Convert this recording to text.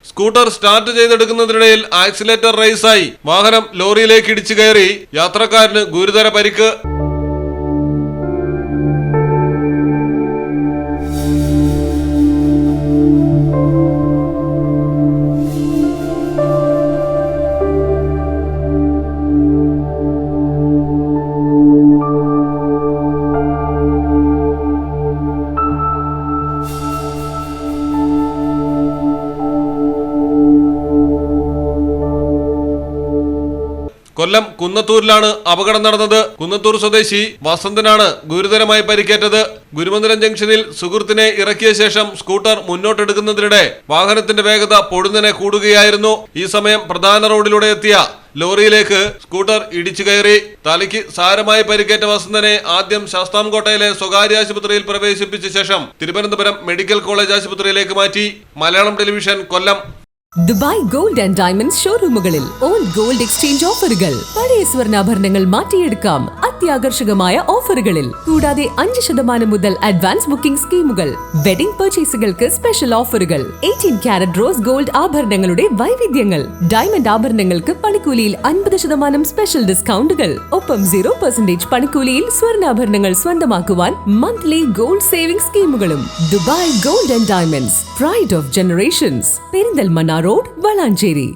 Scooter start ചെയ്തെടുക്കുന്നതിനിടയിൽ accelerator റൈസായി വാഹനം ലോറിയിലേക്ക് ഇടിച്ചു കയറി. യാത്രക്കാരന് ഗുരുതര പരിക്ക്. കൊല്ലം കുന്നത്തൂരിലാണ് അപകടം നടന്നത്. കുന്നത്തൂർ സ്വദേശി വസന്തനാണ് ഗുരുതരമായി പരിക്കേറ്റത്. ഗുരുമന്ദിരം ജംഗ്ഷനിൽ സുഹൃത്തിനെ ഇറക്കിയ ശേഷം സ്കൂട്ടർ മുന്നോട്ടെടുക്കുന്നതിനിടെ വാഹനത്തിന്റെ വേഗത പൊടുന്നനെ കൂടുകയായിരുന്നു. ഈ സമയം പ്രധാന റോഡിലൂടെ എത്തിയ ലോറിയിലേക്ക് സ്കൂട്ടർ ഇടിച്ചു കയറി. തലയ്ക്ക് സാരമായി പരിക്കേറ്റ വസന്തനെ ആദ്യം ശാസ്താംകോട്ടയിലെ സ്വകാര്യ ആശുപത്രിയിൽ പ്രവേശിപ്പിച്ച ശേഷം തിരുവനന്തപുരം മെഡിക്കൽ കോളേജ് ആശുപത്രിയിലേക്ക് മാറ്റി. Malayalam television, Kollam. Dubai gold and diamonds ഷോറൂമുകളിൽ ഓൾഡ് ഗോൾഡ് എക്സ്ചേഞ്ച് ഓഫറുകൾ. പഴയ സ്വർണ്ണാഭരണങ്ങൾ മാറ്റിയെടുക്കാം അത്യാകർഷകമായ ഓഫറുകളിൽ. കൂടാതെ 5% മുതൽ അഡ്വാൻസ് ബുക്കിംഗ് സ്കീമുകൾ. വെഡിംഗ് പർച്ചേസുകൾക്ക് സ്പെഷ്യൽ ഓഫറുകൾ. 18 കാരറ്റ് റോസ് ഗോൾഡ് ആഭരണങ്ങളുടെ വൈവിധ്യങ്ങൾ. ഡയമണ്ട് ആഭരണങ്ങൾക്ക് പണിക്കൂലിയിൽ 50% സ്പെഷ്യൽ ഡിസ്കൗണ്ടുകൾ. ഒപ്പം 0% പണിക്കൂലിയിൽ സ്വർണ്ണാഭരണങ്ങൾ സ്വന്തമാക്കുവാൻ മന്ത്ലി ഗോൾഡ് സേവിംഗ് സ്കീമുകളും. Dubai gold and diamonds, pride of generations, Perinthalmanna road, Valanchery.